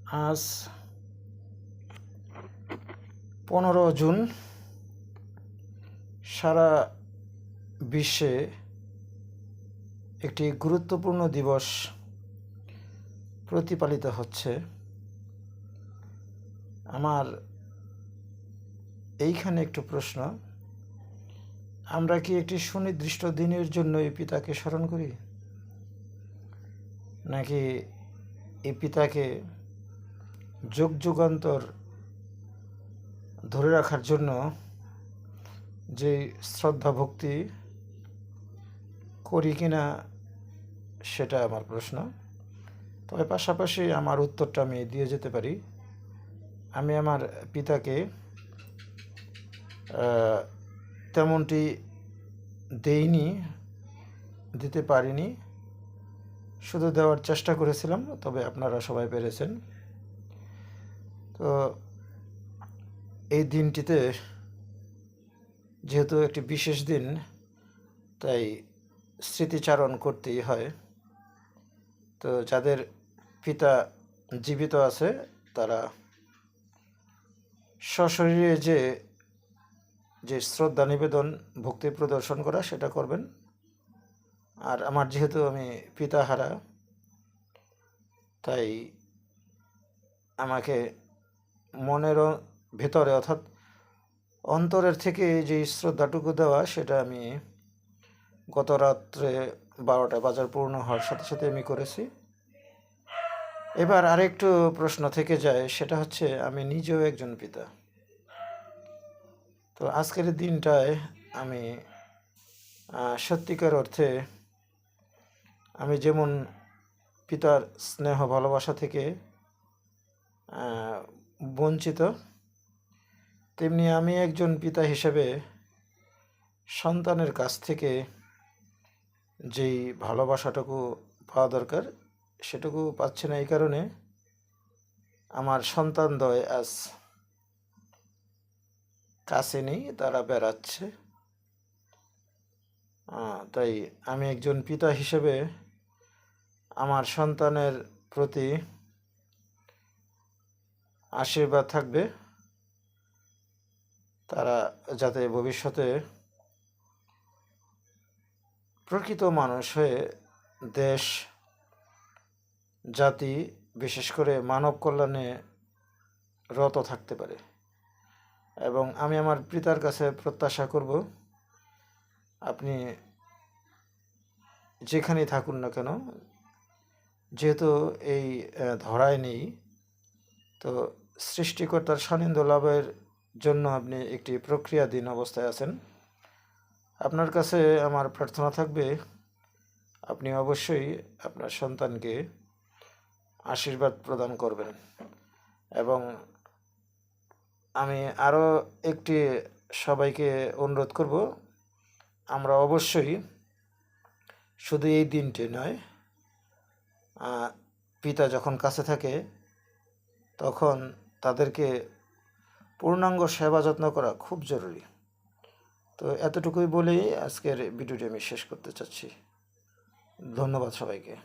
আজ 15 জুন সারা বিশ্বে একটি গুরুত্বপূর্ণ দিবস প্রতিপালিত হচ্ছে। আমার এইখানে একটু প্রশ্ন, আমরা কি একটি সুনির্দিষ্ট দিনের জন্য এই পিতাকে স্মরণ করি, নাকি এই পিতাকে যুগ যুগান্তর ধরে রাখার জন্য যে শ্রদ্ধা ভক্তি করি কিনা সেটা আমার প্রশ্ন। তবে পাশাপাশি আমার উত্তরটা আমি দিয়ে যেতে পারি। আমি আমার পিতাকে তেমনটি দিতে পারিনি, শুধু দেওয়ার চেষ্টা করেছিলাম, তবে আপনারা সবাই পেরেছেন। তো এই দিনটিতে যেহেতু একটি বিশেষ দিন, তাই স্মৃতিচারণ করতেই হয়। তো যাদের পিতা জীবিত আছে তারা সশরীরে যে শ্রদ্ধা নিবেদন, ভক্তি প্রদর্শন করা, সেটা করবেন। আর আমার যেহেতু আমি পিতাহারা, তাই আমাকে মনের ভেতরে অর্থাৎ অন্তরের থেকে যে শ্রদ্ধাটুকু দেওয়া, সেটা আমি গত রাত্রে 12টা বাজার পূর্ণ হওয়ার সাথে সাথে আমি করেছি। এবার আরেকটু প্রশ্ন থেকে যায়, সেটা হচ্ছে আমি নিজেও একজন পিতা। তো আজকের দিনটায় আমি সত্যিকার অর্থে আমি যেমন পিতার স্নেহ ভালোবাসা থেকে বঞ্চিত, তেমনি আমি একজন পিতা হিসেবে সন্তানের কাছ থেকে যেই ভালোবাসাটুকু পাওয়া দরকার সেটুকু পাচ্ছি না। এই কারণে আমার সন্তানদ্বয় আজ কাছে নেই, তারা বেড়াচ্ছে। তাই আমি একজন পিতা হিসেবে আমার সন্তানের প্রতি আশীর্বাদ থাকবে, তারা যাতে ভবিষ্যতে প্রকৃত মানুষ হয়ে দেশ, জাতি, বিশেষ করে মানব কল্যাণে রত থাকতে পারে। এবং আমি আমার পিতার কাছে প্রত্যাশা করব, আপনি যেখানেই থাকুন না কেন, যেহেতু এই ধরায় নেই, তো সৃষ্টিকর্তার সান্নিধ্য লাভের জন্য আপনি একটি প্রক্রিয়াধীন অবস্থায় আছেন। আপনার কাছে আমার প্রার্থনা থাকবে, আপনি অবশ্যই আপনার সন্তানকে আশীর্বাদ প্রদান করবেন। এবং আমি আরও একটি সবাইকে অনুরোধ করব, আমরা অবশ্যই শুধু এই দিনটি নয়, পিতা যখন কাছে থাকে তখন তাদেরকে পূর্ণাঙ্গ সেবা যত্ন করা খুব জরুরি। তো এতটুকুই বলেই আজকের ভিডিওটি আমি শেষ করতে চাচ্ছি। ধন্যবাদ সবাইকে।